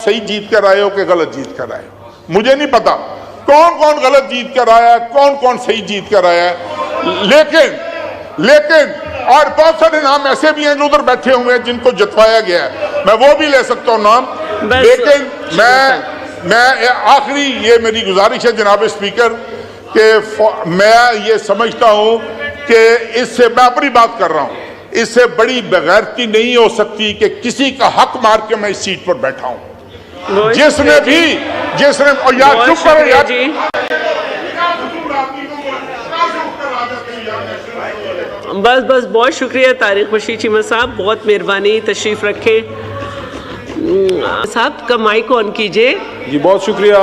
सही जीत कर आए हो कि गलत जीत कर आए हो, मुझे नहीं पता कौन कौन गलत जीत कर आया है, कौन कौन सही जीत कर आया है, लेकिन और बहुत सारे नाम ऐसे भी हैं जो उधर बैठे हुए हैं जिनको जितवाया गया है, मैं वो भी ले सकता हूँ नाम। लेकिन मैं आखिरी ये मेरी गुजारिश है जनाब स्पीकर कि मैं ये समझता हूँ कि इससे, मैं अपनी बात कर रहा हूँ, इससे बड़ी बेगैरती नहीं हो सकती कि किसी का हक मार के मैं इस सीट पर बैठा हूँ। जिसने और यार चुप करो यार, बस बहुत शुक्रिया तारिक बशीर चीमा साहब, बहुत मेहरबानी, तशरीफ रखे साहब का माइक ऑन कीजिए। जी बहुत शुक्रिया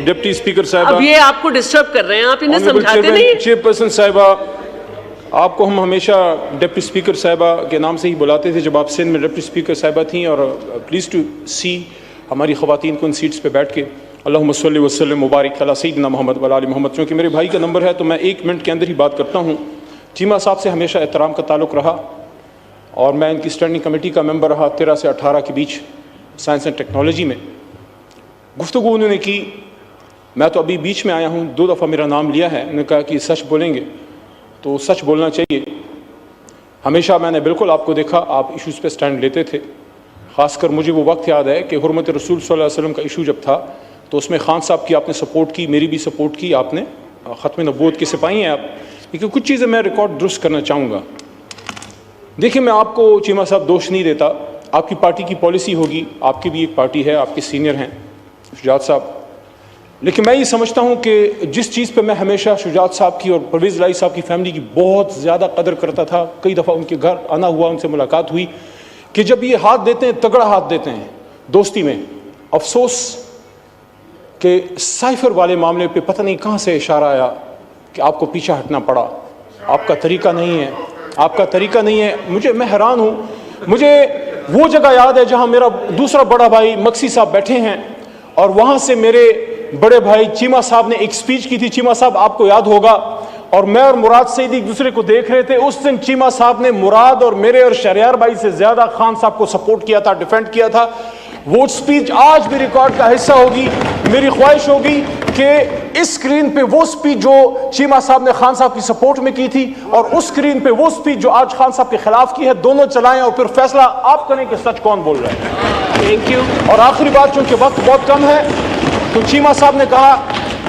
डिप्टी स्पीकर साहब। अब ये आपको डिस्टर्ब कर रहे हैं, आप इन्हें समझाते नहीं। चेयरपर्सन साहिबा, आपको हम हमेशा डिप्टी स्पीकर साहिबा के नाम से ही बुलाते थे जब आप सिंध में डिप्टी स्पीकर साहिबा थी, और प्लीज़ टू सी हमारी ख़वातीन को उन सीट्स पे बैठ के अल्लाहुम्मा सल्लि वसल्लिम मुबारक अला सय्यिदना मोहम्मद व आलि मोहम्मद। क्योंकि मेरे भाई का नंबर है तो मैं 1 मिनट के अंदर ही बात करता हूँ। चीमा साहब से हमेशा एहतराम का ताल्लुक़ रहा और मैं इनकी स्टैंडिंग कमेटी का मेंबर रहा 13 से 18 के बीच साइंस एंड टेक्नोलॉजी में। गुफ्तगू उन्होंने की, मैं तो अभी बीच में आया हूँ, 2 दफ़ा मेरा नाम लिया है, उन्होंने कहा कि सच बोलेंगे तो सच बोलना चाहिए। हमेशा मैंने बिल्कुल आपको देखा, आप इशूज़ पे स्टैंड लेते थे। ख़ासकर मुझे वो वक्त याद है कि हुर्मत रसूल सल्लल्लाहु अलैहि वसल्लम का इशू जब था तो उसमें खान साहब की आपने सपोर्ट की, मेरी भी सपोर्ट की आपने, ख़त्म नबूवत के सिपाही हैं आप। लेकिन कुछ चीज़ें मैं रिकॉर्ड दुरुस्त करना चाहूँगा। देखिए, मैं आपको चीमा साहब दोष नहीं देता, आपकी पार्टी की पॉलिसी होगी, आपकी भी एक पार्टी है, आपके सीनियर हैं शुजात साहब। लेकिन मैं ये समझता हूँ कि जिस चीज़ पे मैं हमेशा शुजात साहब की और परवेज़ लाई साहब की फ़ैमिली की बहुत ज़्यादा कदर करता था, कई दफ़ा उनके घर आना हुआ, उनसे मुलाकात हुई, कि जब ये हाथ देते हैं, तगड़ा हाथ देते हैं दोस्ती में। अफसोस कि साइफर वाले मामले पे पता नहीं कहाँ से इशारा आया कि आपको पीछे हटना पड़ा। आपका तरीका नहीं है, आपका तरीका नहीं है। मैं हैरान हूँ। मुझे वो जगह याद है जहाँ मेरा दूसरा बड़ा भाई मक्सी साहब बैठे हैं और वहाँ से मेरे बड़े भाई चीमा साहब ने एक स्पीच की थी। चीमा साहब, आपको याद होगा, और मैं और मुराद सईद एक दूसरे को देख रहे थे। उस दिन चीमा साहब ने मुराद और मेरे और शहरियार भाई से ज़्यादा खान साहब को सपोर्ट किया था, डिफेंड किया था। वो स्पीच आज भी रिकॉर्ड का हिस्सा होगी। मेरी ख्वाहिश होगी कि इस स्क्रीन पे वो स्पीच जो चीमा साहब ने खान साहब की सपोर्ट में की थी और उस स्क्रीन पे वो स्पीच जो आज खान साहब के खिलाफ की है, दोनों चलाएं और फिर फैसला आप करें कि सच कौन बोल रहा है। Thank you. और आखिरी बात, चूंकि वक्त बहुत कम है, तो चीमा साहब ने कहा,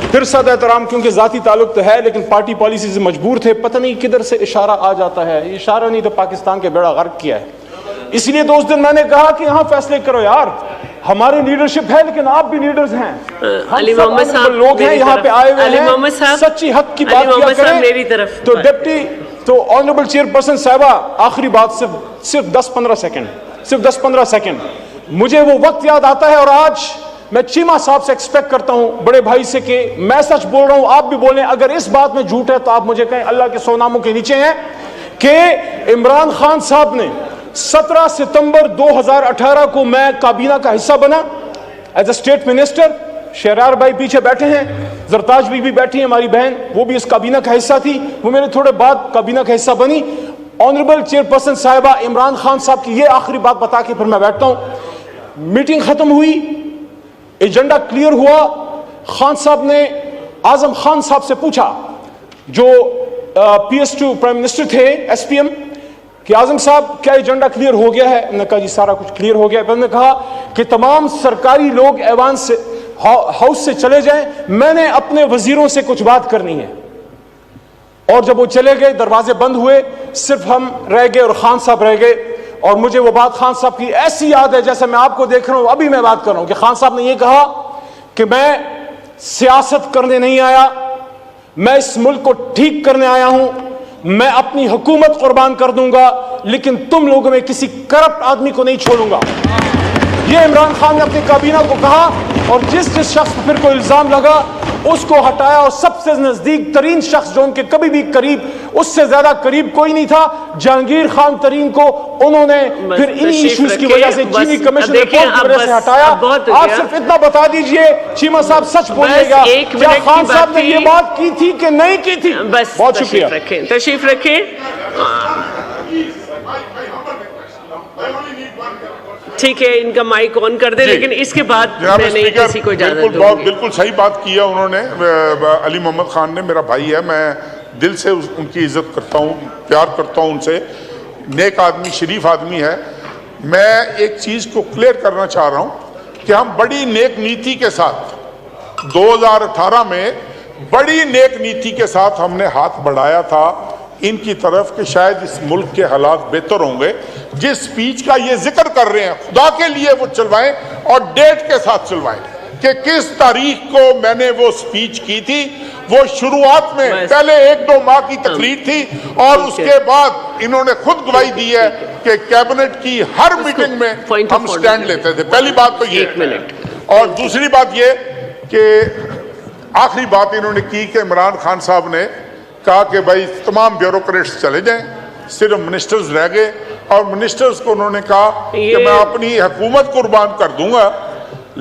फिर सद एहतराम, क्योंकि ज़ाती ताल्लुक तो है लेकिन पार्टी पॉलिसी से मजबूर थे, पता नहीं किधर से इशारा आ जाता है। इशारा नहीं तो पाकिस्तान के बेड़ा गर्क किया है। इसलिए तो उस दिन मैंने कहा कि यहाँ फैसले करो यार, हमारी लीडरशिप है लेकिन आप भी लीडर्स हैं। अली मोहम्मद साहब लोग हैं यहाँ पे आए हुए हैं, सच्ची हक की बात किया करें। मेरी तरफ तो डिप्टी, तो ऑनरेबल चेयरपर्सन साहिबा, आखिरी बात, सिर्फ 10-15 सेकंड। मुझे वो वक्त याद आता है और आज मैं चीमा साहब से एक्सपेक्ट करता हूं, बड़े भाई से, कि मैं सच बोल रहा हूं, आप भी बोलें। अगर इस बात में झूठ है तो आप मुझे कहें, अल्लाह के 100 नामों के नीचे हैं, कि इमरान खान साहब ने 17 सितंबर 2018 को मैं काबीना का हिस्सा बना एज ए स्टेट मिनिस्टर। शहरार भाई पीछे बैठे हैं, जरताज भी बैठी है हमारी बहन, वो भी इस काबीना का हिस्सा थी। वो मेरे थोड़े बाद काबीना का हिस्सा बनी। ऑनरेबल चेयरपर्सन साहिबा, इमरान खान साहब की ये आखिरी बात बता के फिर मैं बैठता हूं। मीटिंग खत्म हुई, एजेंडा क्लियर हुआ। खान साहब ने आजम खान साहब से पूछा, जो PS2 प्राइम मिनिस्टर थे, SPM, कि आजम साहब क्या एजेंडा क्लियर हो गया है? उन्होंने कहा जी सारा कुछ क्लियर हो गया है। उन्होंने कहा कि तमाम सरकारी लोग ऐवान से, हाउस से चले जाएं, मैंने अपने वजीरों से कुछ बात करनी है। और जब वो चले गए, दरवाजे बंद हुए, सिर्फ हम रह गए और खान साहब रह गए। और मुझे वो बात खान साहब की ऐसी याद है जैसे मैं आपको देख रहा हूं, अभी मैं बात कर रहा हूं, कि खान साहब ने ये कहा कि मैं सियासत करने नहीं आया, मैं इस मुल्क को ठीक करने आया हूं, मैं अपनी हुकूमत कुर्बान कर दूंगा, लेकिन तुम लोगों में किसी करप्ट आदमी को नहीं छोड़ूंगा। ये इमरान खान ने अपनी काबीना को कहा, और जिस शख्स पर फिर कोई इल्जाम लगा उसको हटाया, और सबसे नजदीक तरीन शख्स जो उनके कभी भी करीब, उससे ज्यादा करीब कोई नहीं था, जहांगीर खान तरीन को उन्होंने फिर इन्हीं इश्यूज की वजह से चीनी कमीशन रिपोर्ट की वजह से हटाया। आप सिर्फ इतना बता दीजिए, चीमा साहब सच बोलिएगा, क्या खान साहब ने ये बात की थी कि नहीं की थी? बस बहुत शुक्रिया। तशरीफ रखें। ठीक है, इनका माइक ऑन कर दे, जी। लेकिन इसके बाद जनाब मैं नहीं स्पीकर, किसी को इजाजत बिल्कुल दूंगी। सही बात की है उन्होंने। अली मोहम्मद खान ने, मेरा भाई है, मैं दिल से उनकी इज्जत करता हूँ, प्यार करता हूँ उनसे। नेक आदमी, शरीफ आदमी है। मैं एक चीज़ को क्लियर करना चाह रहा हूँ कि हम बड़ी नेक नीति के साथ 2018 में बड़ी नेक नीति के साथ हमने हाथ बढ़ाया था इनकी तरफ कि शायद इस मुल्क के हालात बेहतर होंगे। जिस स्पीच का ये जिक्र कर रहे हैं, खुदा के लिए वो चलवाएं और डेट के साथ चलवाएं कि किस तारीख को मैंने वो स्पीच की थी। वो शुरुआत में पहले 1-2 माह की तकरीर थी और उसके बाद इन्होंने खुद गवाही दी है कि कैबिनेट की हर मीटिंग में हम स्टैंड लेते थे। पहली बात तो ये। और दूसरी बात ये कि आखिरी बात इन्होंने की कि इमरान खान साहब ने कहा कि भाई तमाम ब्यूरोक्रेट्स चले जाएं, सिर्फ मिनिस्टर्स रह गए। और मिनिस्टर्स को उन्होंने कहा कि मैं अपनी हुकूमत कुर्बान कर दूंगा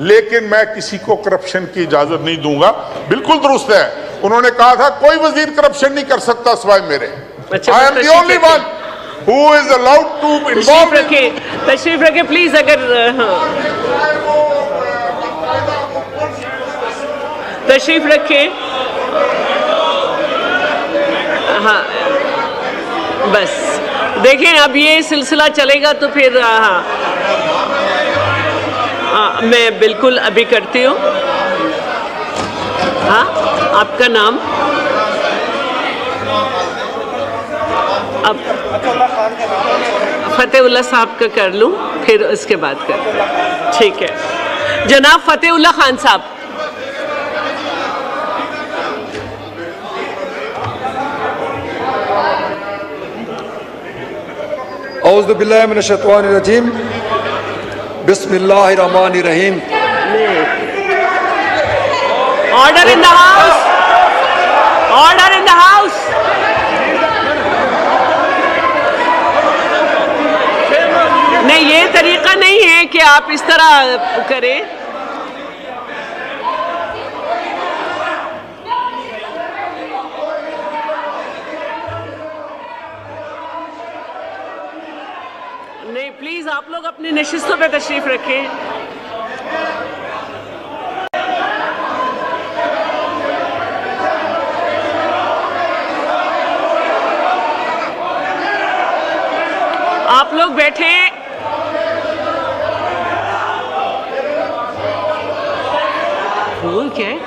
लेकिन मैं किसी को करप्शन की इजाजत नहीं दूंगा। बिल्कुल दुरुस्त है। उन्होंने कहा था कोई वजीर करप्शन नहीं कर सकता सिवाय मेरे। I am the only one who is allowed to involve. तशरीफ रखे प्लीज। अगर तशरीफ रखे। हाँ, बस देखें, अब ये सिलसिला चलेगा तो फिर मैं बिल्कुल अभी करती हूँ। हाँ, आपका नाम? अब फतेहुल्लाह साहब का कर लूँ, फिर उसके बाद कर। ठीक है, जनाब फतेहुल्लाह खान साहब। औज़ु बिल्लाहि मिनश शैतानिर रजीम, बिस्मिल्लाहिर रहमानिर रहीम। Order in the house, order in the house. नहीं, ये तरीका नहीं है कि आप इस तरह करें। नहीं, प्लीज आप लोग अपनी नशिस्तों पे तशरीफ रखें। आप लोग बैठे। फूल क्या है?